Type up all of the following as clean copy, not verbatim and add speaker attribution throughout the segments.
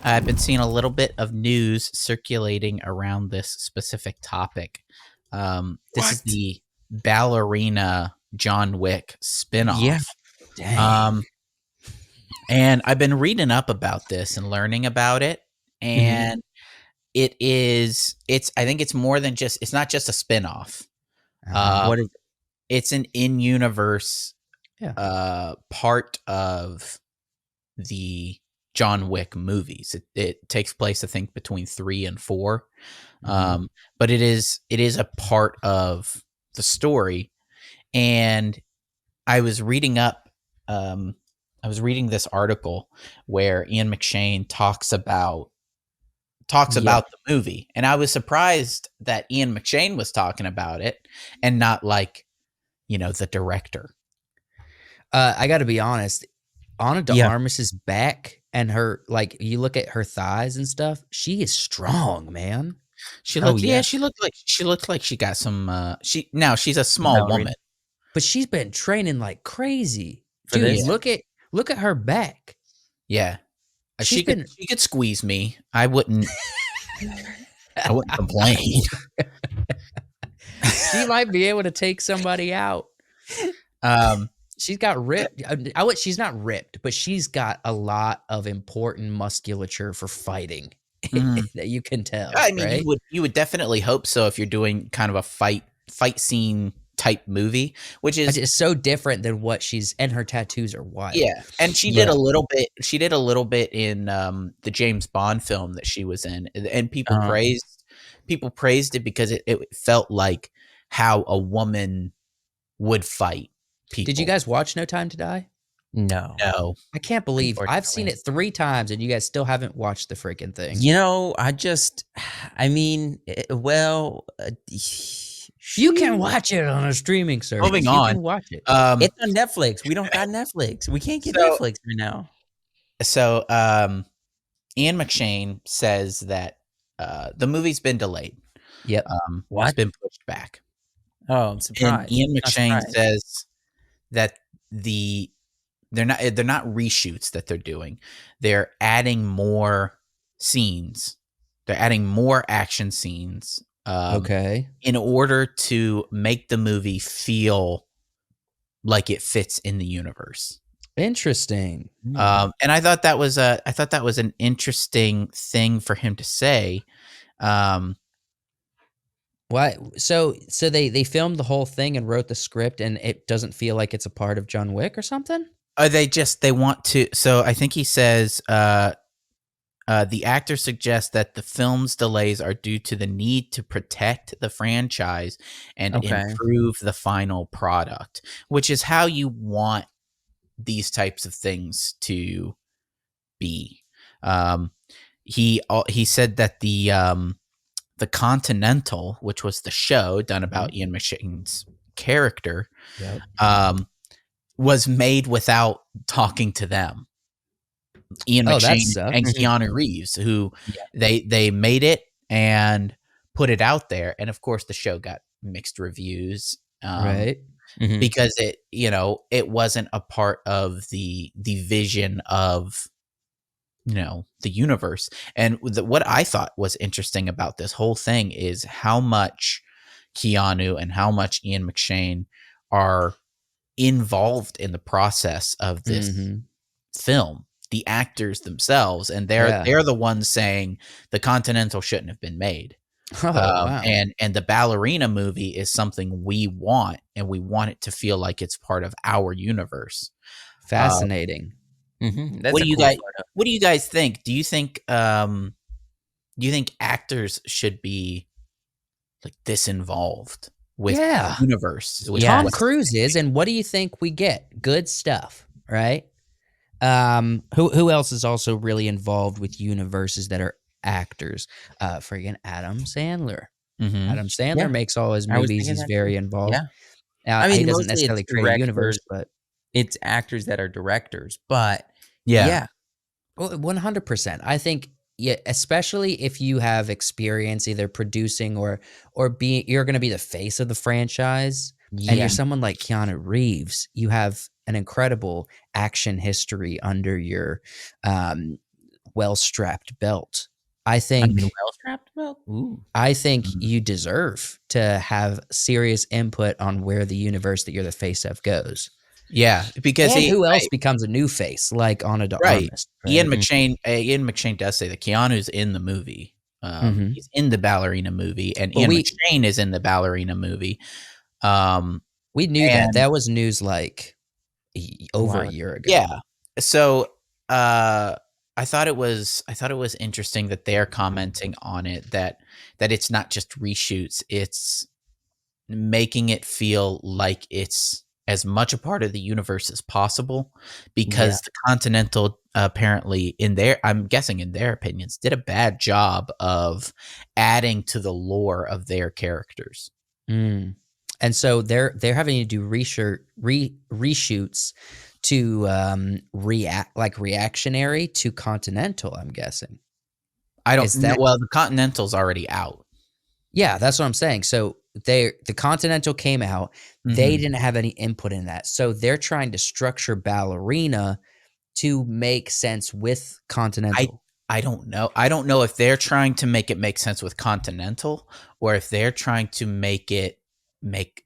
Speaker 1: I've been seeing a little bit of news circulating around this specific topic. This is
Speaker 2: What?
Speaker 1: the Ballerina John Wick
Speaker 2: Yeah.
Speaker 1: spinoff.
Speaker 2: Dang.
Speaker 1: Um, and I've been reading up about this and learning about it.
Speaker 2: Mhm.
Speaker 1: And I think it's more than just, it's not just a spinoff.
Speaker 2: What
Speaker 1: Um,
Speaker 2: is
Speaker 1: it's an in universe
Speaker 2: Yeah.
Speaker 1: part of the John Wick movies. It takes place, I think, between 3 and 4.
Speaker 2: Mhm.
Speaker 1: But it is a part of the story. And I was reading up I was reading this article where Ian McShane talks
Speaker 2: Yeah.
Speaker 1: about the movie, and I was surprised that Ian McShane was talking about it and not like, the director.
Speaker 2: I gotta be honest, Ana de
Speaker 1: Yeah.
Speaker 2: Armas' back and her like, you look at her thighs and stuff, she is strong, man.
Speaker 1: She
Speaker 2: Oh,
Speaker 1: looked
Speaker 2: yeah.
Speaker 1: yeah, she looked like she got some she's a
Speaker 3: The
Speaker 1: small
Speaker 3: ballerina
Speaker 1: woman.
Speaker 2: But she's been training like crazy.
Speaker 3: for
Speaker 2: Dude,
Speaker 3: this?
Speaker 1: Yeah.
Speaker 2: look at her back.
Speaker 1: Yeah.
Speaker 2: She's
Speaker 1: She could
Speaker 2: been
Speaker 1: she could squeeze me. I wouldn't complain.
Speaker 2: She might be able to take somebody out.
Speaker 1: Um,
Speaker 2: She's got ripped. She's not ripped, but she's got a lot of important musculature for fighting
Speaker 1: mhm.
Speaker 2: that you can tell,
Speaker 1: I mean, you
Speaker 2: right?
Speaker 1: would you would definitely hope so if you're doing kind of a fight scene type movie, which is
Speaker 2: It's so different than what she's, and her tattoos are wild.
Speaker 1: yeah. And she did
Speaker 2: Yeah.
Speaker 1: a little bit. She did a little bit in the James Bond film that she was in, and
Speaker 3: Uh,
Speaker 1: people praised it because it felt like how a woman would fight
Speaker 2: Did you
Speaker 1: people.
Speaker 2: guys watch No Time to Die?
Speaker 3: no,
Speaker 1: No.
Speaker 2: I can't believe I've seen
Speaker 3: unfortunately.
Speaker 2: it 3 times and you guys still haven't watched the freaking thing.
Speaker 3: I mean,
Speaker 2: You can watch it on a streaming
Speaker 1: Moving
Speaker 2: service. You
Speaker 1: on.
Speaker 2: can watch it.
Speaker 3: it's on Netflix. We don't got Netflix. We can't get
Speaker 1: So
Speaker 3: Netflix right now.
Speaker 1: so Ian McShane says that the movie's been delayed.
Speaker 2: Yep.
Speaker 1: It's
Speaker 3: What?
Speaker 1: been pushed back.
Speaker 3: Oh, I'm
Speaker 1: And
Speaker 3: surprised.
Speaker 1: Ian
Speaker 3: Not
Speaker 1: McShane
Speaker 3: surprised.
Speaker 1: says that they're not reshoots that they're doing. They're adding more scenes. They're adding more action scenes
Speaker 2: Okay.
Speaker 1: in order to make the movie feel like it fits in the universe.
Speaker 2: Interesting.
Speaker 1: And I thought that was an interesting thing for him to say. Um,
Speaker 2: Why? So they filmed the whole thing and wrote the script, and it doesn't feel like it's a part of John Wick or something.
Speaker 1: they want to. So I think he says the actor suggests that the film's delays are due to the need to protect the franchise and
Speaker 3: Okay.
Speaker 1: improve the final product, which is how you want these types of things to be. He said that the Continental, which was the show done about Ian McShane's character,
Speaker 2: Yep.
Speaker 1: was made without talking to them. Ian
Speaker 2: Oh, that
Speaker 1: McShane
Speaker 2: sucks.
Speaker 1: and Keanu Reeves, who
Speaker 3: Yeah.
Speaker 1: they made it and put it out there, and of course the show got mixed reviews,
Speaker 2: Right.
Speaker 3: Mhm.
Speaker 1: because it wasn't a part of the vision of the universe. And what I thought was interesting about this whole thing is how much Keanu and how much Ian McShane are involved in the process of this
Speaker 2: Mhm.
Speaker 1: film, the actors themselves, and they're
Speaker 2: Yeah.
Speaker 1: they're the ones saying the Continental shouldn't have been made.
Speaker 2: Oh, wow.
Speaker 1: And the Ballerina movie is something we want, and we want it to feel like it's part of our universe.
Speaker 2: Fascinating.
Speaker 3: Mhm.
Speaker 1: What
Speaker 3: That's
Speaker 1: do
Speaker 3: a
Speaker 1: you
Speaker 3: cool
Speaker 1: guys
Speaker 3: photo.
Speaker 1: What do you guys think? Do you think actors should be like this involved with
Speaker 2: Yeah.
Speaker 1: the universe? With
Speaker 3: Yeah.
Speaker 2: Tom
Speaker 1: what's
Speaker 2: Cruise is, and what do you think we get? Good stuff, right? Who else is also really involved with universes that are actors? Friggin' Adam Sandler.
Speaker 1: Mhm.
Speaker 2: Adam Sandler
Speaker 3: Yeah.
Speaker 2: makes all his
Speaker 3: I was
Speaker 2: movies.
Speaker 3: thinking
Speaker 2: He's
Speaker 3: that too.
Speaker 2: very involved.
Speaker 3: Yeah. I
Speaker 2: He
Speaker 3: mean,
Speaker 2: doesn't
Speaker 3: mostly
Speaker 2: necessarily
Speaker 3: it's
Speaker 2: create a universe,
Speaker 3: directors.
Speaker 2: but
Speaker 3: It's actors that are directors, but
Speaker 1: Yeah.
Speaker 3: yeah.
Speaker 2: well, 100%. I think, yeah, especially if you have experience either producing or being, you're going to be the face of the franchise, and
Speaker 3: Yeah.
Speaker 2: you're someone like Keanu Reeves. You have an incredible action history under your well-strapped belt. I
Speaker 3: I
Speaker 2: think
Speaker 3: mean, well-strapped belt. Ooh.
Speaker 2: I think
Speaker 1: Mhm.
Speaker 2: you deserve to have serious input on where the universe that you're the face of goes.
Speaker 1: Yeah, because
Speaker 2: And
Speaker 1: he
Speaker 2: who else
Speaker 1: right,
Speaker 2: becomes a new face like Ana de
Speaker 1: right.
Speaker 2: Armas,
Speaker 1: Ian
Speaker 2: right?
Speaker 1: McShane Ian McShane does say that Keanu's in the movie.
Speaker 2: Mhm.
Speaker 1: He's in the Ballerina movie, and
Speaker 2: Well,
Speaker 1: Ian McShane is in the Ballerina movie. Um,
Speaker 2: we knew that.
Speaker 1: and
Speaker 2: That was news like over a
Speaker 3: Wow.
Speaker 2: year ago.
Speaker 1: yeah, so, uh, I thought it was interesting that they're commenting on it, that it's not just reshoots, it's making it feel like it's as much a part of the universe as possible,
Speaker 3: Yeah.
Speaker 1: because the Continental apparently in their I'm guessing in their opinions, did a bad job of adding to the lore of their characters.
Speaker 2: Mm. And so they're having to do reshoots to reactionary to Continental, I'm guessing.
Speaker 1: I don't
Speaker 2: Is
Speaker 1: kn
Speaker 2: that
Speaker 1: Well, the Continental's already out.
Speaker 2: Yeah, that's what I'm saying. So the Continental came out. They
Speaker 1: Mhm.
Speaker 2: didn't have any input in that. So they're trying to structure Ballerina to make sense with
Speaker 1: I
Speaker 2: Continental.
Speaker 1: I don't know. I don't know if they're trying to make it make sense with Continental, or if they're trying to make it make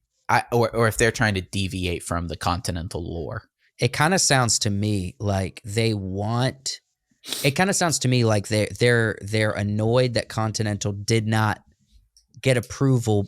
Speaker 1: or if they're trying to deviate from the Continental lore.
Speaker 2: It kind of sounds to me like they want it kind of sounds to me like they're annoyed that Continental did not get approval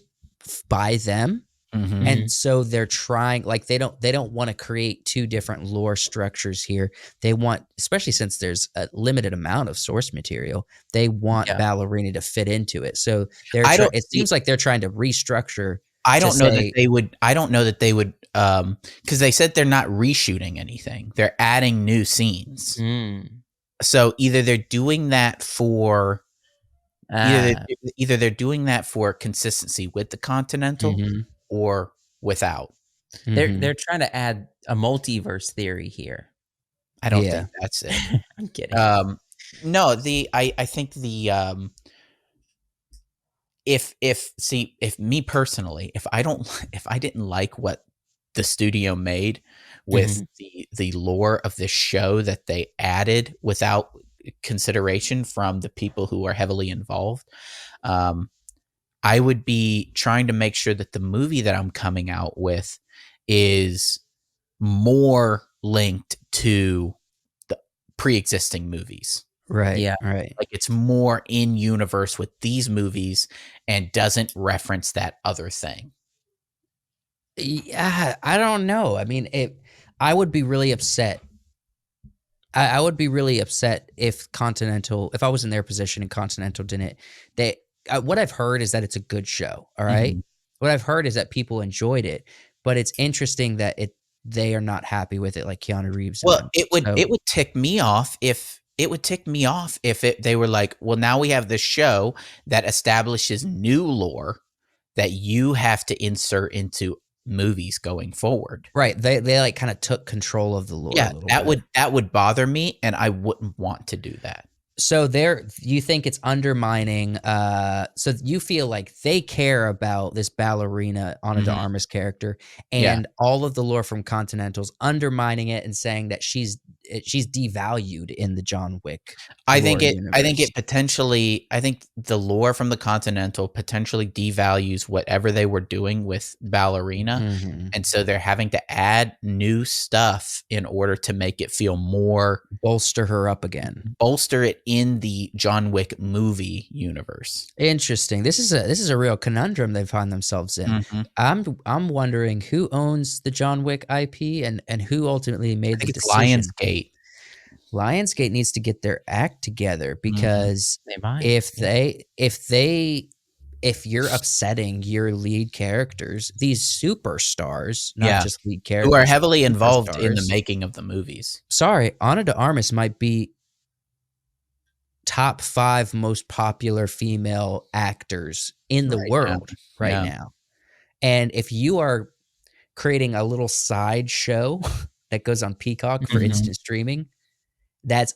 Speaker 2: by them.
Speaker 1: Mhm.
Speaker 2: And
Speaker 3: Mhm.
Speaker 2: so they're trying like they don't want to create two different lore structures here. They want, especially since there's a limited amount of source material, they want
Speaker 3: Yeah.
Speaker 2: Ballerina to fit into it. So
Speaker 1: I don't
Speaker 2: it
Speaker 1: see
Speaker 2: seems like they're trying to restructure
Speaker 1: I
Speaker 2: to
Speaker 1: don't know that
Speaker 2: say
Speaker 1: they would I don't know that they would, because they said they're not reshooting anything. They're adding new scenes.
Speaker 3: Mm.
Speaker 1: So either
Speaker 3: Ah.
Speaker 1: they're doing that for consistency with the Continental
Speaker 2: Mhm,
Speaker 1: or without.
Speaker 2: mhm.
Speaker 3: They're trying to add a multiverse theory here.
Speaker 1: I don't
Speaker 2: Yeah.
Speaker 1: think that's it.
Speaker 3: I'm kidding.
Speaker 1: No, I think if me personally, if I don't if I didn't like what the studio made with
Speaker 3: Mhm.
Speaker 1: the lore of this show that they added without consideration from the people who are heavily involved, um, I would be trying to make sure that the movie that I'm coming out with is more linked to the pre-existing movies.
Speaker 2: Right,
Speaker 3: Yeah.
Speaker 2: right.
Speaker 1: Like, it's more in universe with these movies and doesn't reference that other thing.
Speaker 2: Yeah, I don't know. I mean, I would be really upset. I would be really upset if Continental, if I was in their position and Continental didn't. They, what I've heard is that it's a good show. All right,
Speaker 1: Mhm.
Speaker 2: what I've heard is that people enjoyed it, but it's interesting that they are not happy with it, like Keanu Reeves and
Speaker 1: Well,
Speaker 2: them.
Speaker 1: it
Speaker 2: So
Speaker 1: would tick me off if they were like, "Well, now we have this show that establishes new lore that you have to insert into movies going forward."
Speaker 2: right, they like kind of took control of the lore a
Speaker 1: Yeah,
Speaker 2: little bit.
Speaker 1: that would bother me, and I wouldn't want to do that.
Speaker 2: So you think it's undermining so you feel like they care about this Ballerina Ana de
Speaker 1: Mhm.
Speaker 2: Armas character
Speaker 1: Yeah.
Speaker 2: and all of the lore from Continentals undermining it and saying that she's devalued in the John Wick lore
Speaker 1: I think
Speaker 2: universe.
Speaker 1: it potentially I think the lore from the Continental potentially devalues whatever they were doing with Ballerina,
Speaker 2: Mhm.
Speaker 1: and so they're having to add new stuff in order to make it feel more
Speaker 2: Bolster her up again.
Speaker 1: bolster it in the John Wick movie universe.
Speaker 2: Interesting. This is a real conundrum they find themselves in.
Speaker 1: Mhm.
Speaker 2: I'm wondering who owns the John Wick IP and who ultimately
Speaker 1: I
Speaker 2: made the
Speaker 1: think it's
Speaker 2: decision.
Speaker 1: Lionsgate.
Speaker 2: Lionsgate needs to get their act together
Speaker 1: Mhm.
Speaker 2: because
Speaker 3: They might.
Speaker 2: if
Speaker 3: Yeah.
Speaker 2: if you're upsetting your lead characters, these superstars, not
Speaker 1: Yeah,
Speaker 2: just lead
Speaker 1: who are
Speaker 2: characters, but
Speaker 1: heavily involved in the
Speaker 2: superstars.
Speaker 1: making of the movies.
Speaker 2: Sorry, Ana de Armas might be top 5 most popular female actors in the
Speaker 1: Right now.
Speaker 2: world right
Speaker 1: Yeah.
Speaker 2: now. And if you are creating a little side show that goes on Peacock for
Speaker 1: Mhm.
Speaker 2: instant streaming, that's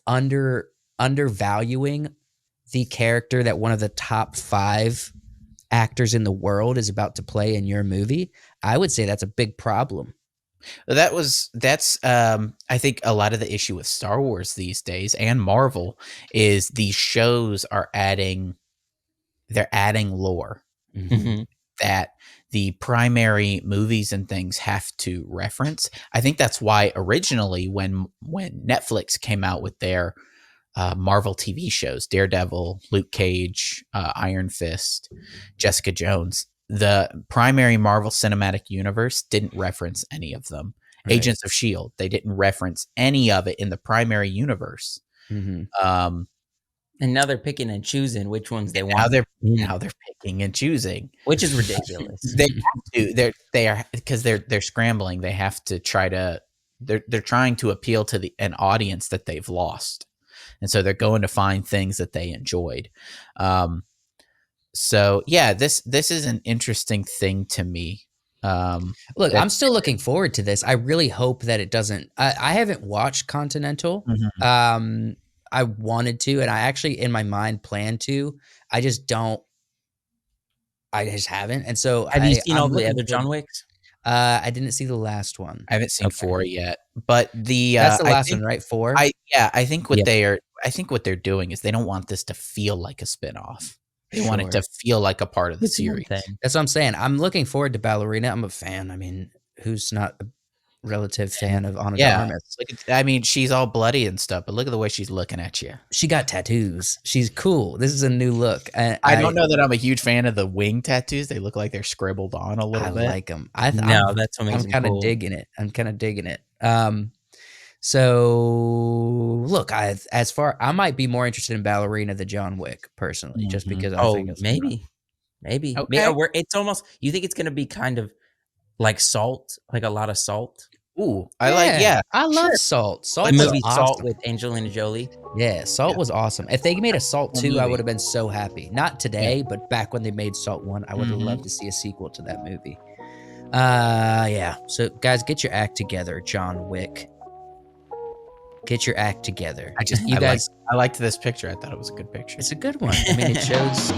Speaker 2: undervaluing the character that one of the top 5 actors in the world is about to play in your movie, I would say that's a big problem.
Speaker 1: That's I think a lot of the issue with Star Wars these days and Marvel is these shows are they're adding lore
Speaker 2: Mhm.
Speaker 3: Mhm.
Speaker 1: that the primary movies and things have to reference. I think that's why originally when Netflix came out with their Marvel TV shows, Daredevil, Luke Cage, Iron Fist, Jessica Jones, the primary Marvel Cinematic Universe didn't reference any of them.
Speaker 2: Right.
Speaker 1: Agents of S.H.I.E.L.D., they didn't reference any of it in the primary universe.
Speaker 2: Mhm.
Speaker 1: Um,
Speaker 3: And now they're picking and choosing which ones they
Speaker 1: now
Speaker 3: want
Speaker 1: they're
Speaker 3: in,
Speaker 1: now they're picking and choosing.
Speaker 3: which is ridiculous.
Speaker 1: They have to. They are because they're scrambling. They have to try to. They're trying to appeal to an audience that they've lost, and so they're going to find things that they enjoyed. Um, so yeah, this is an interesting thing to me.
Speaker 2: Look,
Speaker 1: That
Speaker 2: I'm still looking forward to this. I really hope that it doesn't. I haven't watched Continental.
Speaker 1: Mhm.
Speaker 2: Um, I wanted to, and I actually in my mind plan to. I just don't. I just haven't, and so
Speaker 3: Have you seen
Speaker 2: I'm
Speaker 3: all the
Speaker 2: looking
Speaker 3: other
Speaker 2: forward.
Speaker 3: John Wicks?
Speaker 2: I didn't see the last one.
Speaker 1: I haven't seen
Speaker 3: Okay.
Speaker 1: 4 yet, but
Speaker 2: That's the
Speaker 1: I
Speaker 2: last
Speaker 1: think
Speaker 2: one, right? 4?
Speaker 1: I think
Speaker 3: Yeah.
Speaker 1: I think what they're doing is they don't want this to feel like a spinoff. They want it
Speaker 2: Sure.
Speaker 1: to feel like a part of the
Speaker 3: It's one
Speaker 1: series.
Speaker 3: thing.
Speaker 2: That's what I'm saying. I'm looking forward to Ballerina. I'm a fan. I mean, who's not a relative fan of Ana de
Speaker 1: Yeah,
Speaker 2: Armas?
Speaker 1: I mean, she's all bloody and stuff, but look at the way she's looking at you.
Speaker 2: She got tattoos. She's cool. This is a new look.
Speaker 1: I don't know that I'm a huge fan of the wing tattoos. They look like they're scribbled on a little
Speaker 2: I
Speaker 1: bit.
Speaker 2: like them.
Speaker 3: No, that's what makes
Speaker 2: I'm
Speaker 3: them
Speaker 2: kind of
Speaker 3: cool.
Speaker 2: digging it. I'm kind of digging it. So look, I might be more interested in Ballerina than John Wick personally, just
Speaker 1: Mhm.
Speaker 2: because I
Speaker 3: Oh,
Speaker 2: think it's
Speaker 3: maybe.
Speaker 1: Okay.
Speaker 3: It's almost. You think it's gonna be kind of like Salt, like a lot of Salt.
Speaker 1: Ooh, yeah,
Speaker 2: I love
Speaker 1: sure.
Speaker 2: Salt.
Speaker 3: The
Speaker 2: Salt was
Speaker 3: movie Salt
Speaker 2: awesome.
Speaker 3: with Angelina Jolie.
Speaker 2: Yeah, Salt
Speaker 1: Yeah.
Speaker 2: was awesome. If they made a Salt
Speaker 1: Cool
Speaker 2: 2, I
Speaker 1: movie.
Speaker 2: would have been so happy. Not
Speaker 1: Yeah.
Speaker 2: today, but back when they made Salt 1, I would have
Speaker 1: Mhm.
Speaker 2: loved to see a sequel to that movie. Yeah. So guys, get your act together, John Wick. Get your act together.
Speaker 1: I liked this picture. I thought it was a good picture.
Speaker 2: It's a good one. I mean, it shows